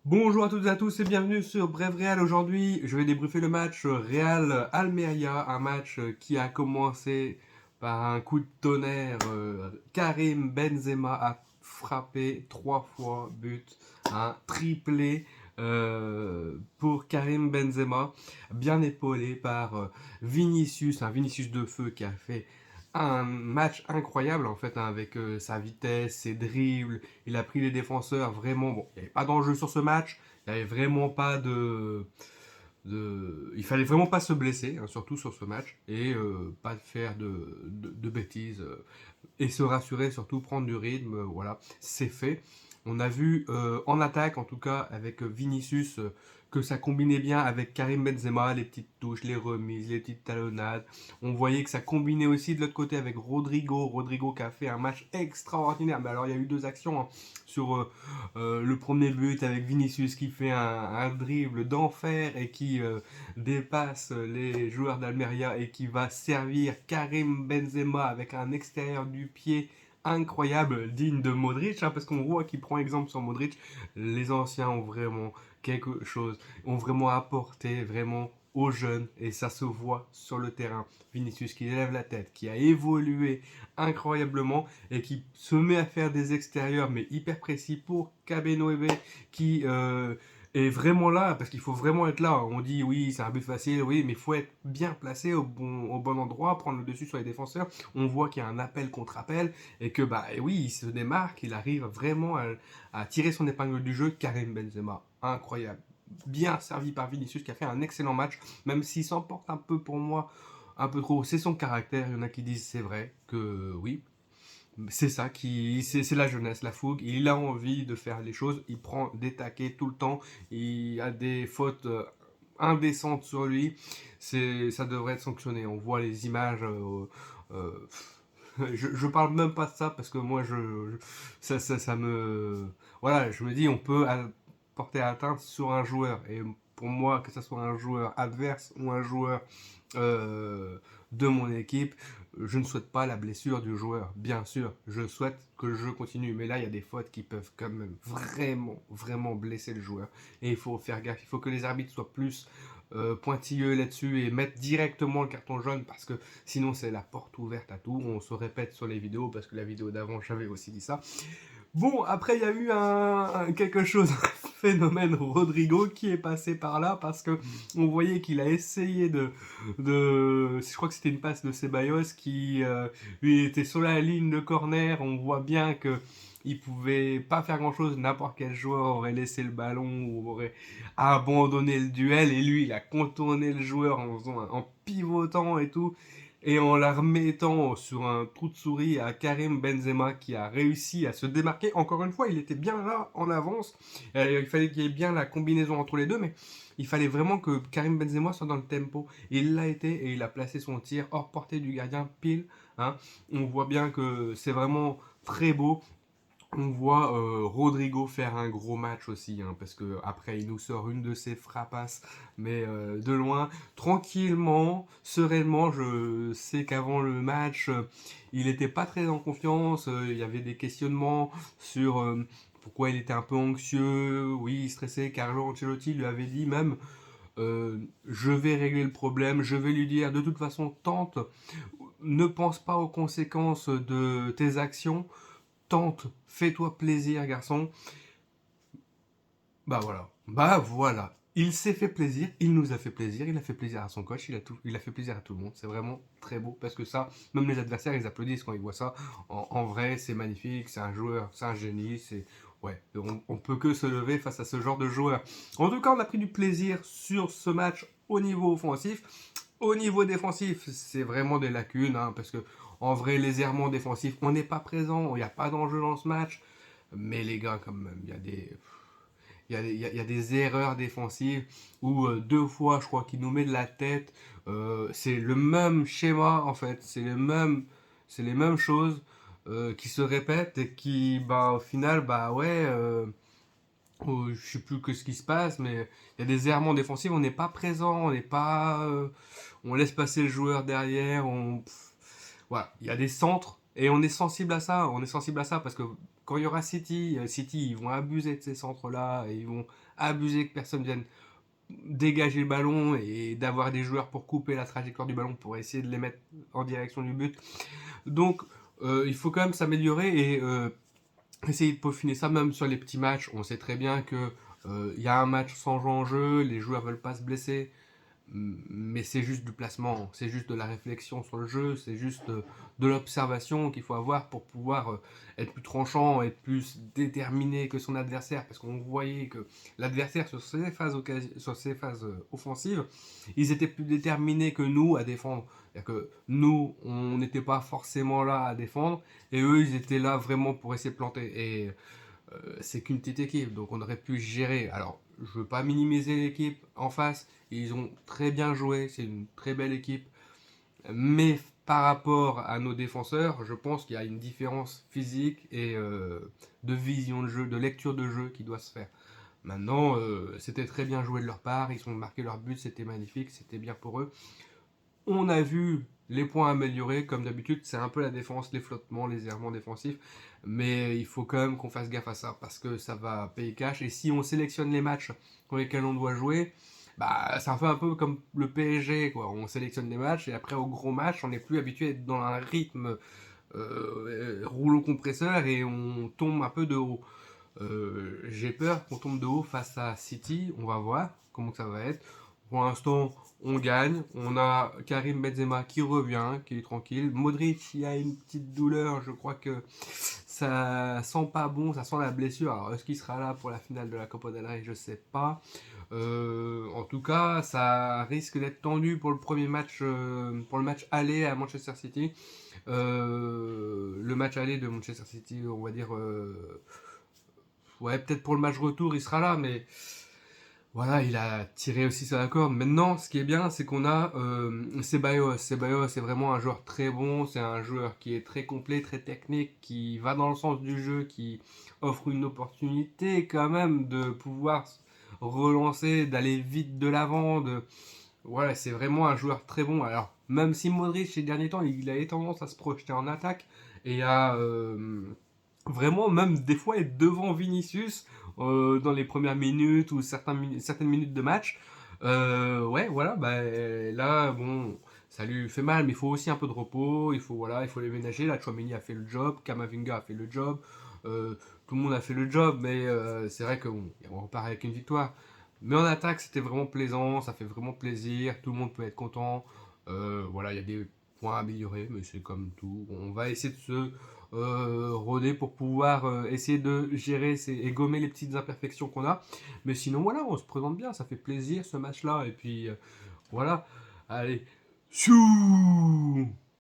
Bonjour à toutes et à tous et bienvenue sur Bref Real. Aujourd'hui, je vais débriefer le match Real Almeria, un match qui a commencé par un coup de tonnerre. Karim Benzema a frappé 3 fois but, un triplé pour Karim Benzema, bien épaulé par Vinicius, un Vinicius de feu qui a fait un match incroyable en fait, hein, avec sa vitesse, ses dribbles. Il a pris les défenseurs vraiment. Bon, il n'y avait pas d'enjeu sur ce match. Il n'y avait vraiment pas il fallait vraiment pas se blesser, hein, surtout sur ce match, et pas faire de bêtises, et se rassurer, surtout prendre du rythme. Voilà, c'est fait. On a vu en attaque, en tout cas avec Vinicius, que ça combinait bien avec Karim Benzema, les petites touches, les remises, les petites talonnades. On voyait que ça combinait aussi de l'autre côté avec Rodrigo. Rodrigo qui a fait un match extraordinaire. Mais alors il y a eu deux actions, hein, sur le premier but avec Vinicius qui fait un dribble d'enfer et qui dépasse les joueurs d'Almeria et qui va servir Karim Benzema avec un extérieur du pied incroyable, digne de Modric, hein, parce qu'on voit qu'il prend exemple sur Modric. Les anciens ont vraiment quelque chose, ont vraiment apporté vraiment aux jeunes, et ça se voit sur le terrain. Vinicius qui lève la tête, qui a évolué incroyablement et qui se met à faire des extérieurs mais hyper précis pour Kabenoebe, qui est vraiment là, parce qu'il faut vraiment être là. On dit oui, c'est un but facile, oui, mais il faut être bien placé au bon endroit, prendre le dessus sur les défenseurs. On voit qu'il y a un appel contre appel et que bah et oui, il se démarque, il arrive vraiment à tirer son épingle du jeu. Karim Benzema, incroyable, bien servi par Vinicius qui a fait un excellent match, même s'il s'emporte un peu pour moi, un peu trop. C'est son caractère. Il y en a qui disent c'est vrai que oui, c'est ça qui, c'est la jeunesse, la fougue. Il a envie de faire les choses. Il prend des taquets tout le temps. Il a des fautes indécentes sur lui. Ça devrait être sanctionné. On voit les images. Euh, je parle même pas de ça parce que moi, ça me, voilà, je me dis, on peut porter atteinte sur un joueur. Et pour moi, que ce soit un joueur adverse ou un joueur euh, de mon équipe, je ne souhaite pas la blessure du joueur. Bien sûr, je souhaite que le jeu continue, mais là, il y a des fautes qui peuvent quand même vraiment, vraiment blesser le joueur. Et il faut faire gaffe. Il faut que les arbitres soient plus pointilleux là-dessus et mettre directement le carton jaune, parce que sinon, c'est la porte ouverte à tout. On se répète sur les vidéos, parce que la vidéo d'avant, j'avais aussi dit ça. Bon, après, il y a eu quelque chose, un phénomène Rodrigo qui est passé par là, parce que on voyait qu'il a essayé je crois que c'était une passe de Ceballos qui lui était sur la ligne de corner. On voit bien que il pouvait pas faire grand chose. N'importe quel joueur aurait laissé le ballon ou aurait abandonné le duel, et lui, il a contourné le joueur en pivotant et tout, et en la remettant sur un trou de souris à Karim Benzema qui a réussi à se démarquer. Encore une fois, il était bien là en avance. Il fallait qu'il y ait bien la combinaison entre les deux, mais il fallait vraiment que Karim Benzema soit dans le tempo. Et il l'a été, et il a placé son tir hors portée du gardien pile, hein. On voit bien que c'est vraiment très beau. On voit Rodrigo faire un gros match aussi, hein, parce que après il nous sort une de ses frappasses, mais de loin, tranquillement, sereinement. Je sais qu'avant le match, il n'était pas très en confiance. Il y avait des questionnements sur pourquoi il était un peu anxieux, oui, stressé. Carlo Ancelotti lui avait dit même, je vais régler le problème, je vais lui dire de toute façon, tente, ne pense pas aux conséquences de tes actions, tente, fais-toi plaisir, garçon. Bah voilà. Bah voilà. Il s'est fait plaisir, il nous a fait plaisir, il a fait plaisir à son coach, il a fait plaisir à tout le monde. C'est vraiment très beau, parce que ça, même les adversaires, ils applaudissent quand ils voient ça. En vrai, c'est magnifique, c'est un joueur, c'est un génie, ouais, on peut que se lever face à ce genre de joueur. En tout cas, on a pris du plaisir sur ce match au niveau offensif. Au niveau défensif, c'est vraiment des lacunes, hein, parce que en vrai, les errements défensifs, on n'est pas présent, il n'y a pas d'enjeu dans ce match. Mais les gars, quand même, il y a des erreurs défensives où 2 fois, je crois qu'il nous met de la tête. C'est le même schéma, en fait. C'est les mêmes choses qui se répètent et qui, bah, au final, bah ouais, je sais plus que ce qui se passe, mais il y a des errements défensifs. On n'est pas présent, on n'est pas, on laisse passer le joueur derrière. Voilà, il y a des centres et on est sensible à ça. On est sensible à ça parce que quand il y aura City, City, ils vont abuser de ces centres-là, et ils vont abuser que personne vienne dégager le ballon et d'avoir des joueurs pour couper la trajectoire du ballon pour essayer de les mettre en direction du but. Donc, il faut quand même s'améliorer et essayer de peaufiner ça, même sur les petits matchs. On sait très bien que y a un match sans jeu en jeu, les joueurs veulent pas se blesser, mais c'est juste du placement, c'est juste de la réflexion sur le jeu, c'est juste de l'observation qu'il faut avoir pour pouvoir être plus tranchant, être plus déterminé que son adversaire, parce qu'on voyait que l'adversaire sur ces phases offensives, ils étaient plus déterminés que nous à défendre. C'est-à-dire que nous, on n'était pas forcément là à défendre, et eux, ils étaient là vraiment pour essayer de planter. Et c'est qu'une petite équipe, donc on aurait pu gérer. Alors, je veux pas minimiser l'équipe en face, ils ont très bien joué, c'est une très belle équipe, mais par rapport à nos défenseurs, je pense qu'il y a une différence physique et de vision de jeu, de lecture de jeu qui doit se faire. Maintenant, c'était très bien joué de leur part, ils ont marqué leur but, c'était magnifique, c'était bien pour eux. On a vu les points améliorés, comme d'habitude, c'est un peu la défense, les flottements, les errements défensifs, mais il faut quand même qu'on fasse gaffe à ça, parce que ça va payer cash, et si on sélectionne les matchs pour lesquels on doit jouer, bah, c'est un peu comme le PSG, quoi. On sélectionne les matchs, et après au gros match, on n'est plus habitué à être dans un rythme rouleau compresseur, et on tombe un peu de haut. J'ai peur qu'on tombe de haut face à City, on va voir comment ça va être. Pour l'instant, on gagne. On a Karim Benzema qui revient, qui est tranquille. Modric, il a une petite douleur. Je crois que ça sent pas bon, ça sent la blessure. Alors, est-ce qu'il sera là pour la finale de la Copa del Rey? Je sais pas. En tout cas, ça risque d'être tendu pour le premier match, pour le match aller à Manchester City. Le match aller de Manchester City, on va dire. Ouais, peut-être pour le match retour, il sera là, mais voilà, il a tiré aussi sur la corde. Maintenant, ce qui est bien, c'est qu'on a Ceballos. Ceballos, c'est vraiment un joueur très bon. C'est un joueur qui est très complet, très technique, qui va dans le sens du jeu, qui offre une opportunité quand même de pouvoir relancer, d'aller vite de l'avant. Voilà, c'est vraiment un joueur très bon. Alors, même si Modric, ces derniers temps, il a tendance à se projeter en attaque et à vraiment, même des fois, être devant Vinicius dans les premières minutes ou certaines minutes de match. Ouais, voilà, bah, là, bon, ça lui fait mal, mais il faut aussi un peu de repos, il faut les ménager. Là, Tchouaméni a fait le job, Kamavinga a fait le job, tout le monde a fait le job, mais c'est vrai qu'on repart avec une victoire. Mais en attaque, c'était vraiment plaisant, ça fait vraiment plaisir, tout le monde peut être content. Voilà, il y a des points à améliorer, mais c'est comme tout. On va essayer de se rôder pour pouvoir essayer de gérer et gommer les petites imperfections qu'on a. Mais sinon, voilà, on se présente bien, ça fait plaisir ce match-là. Et puis, voilà, allez, chou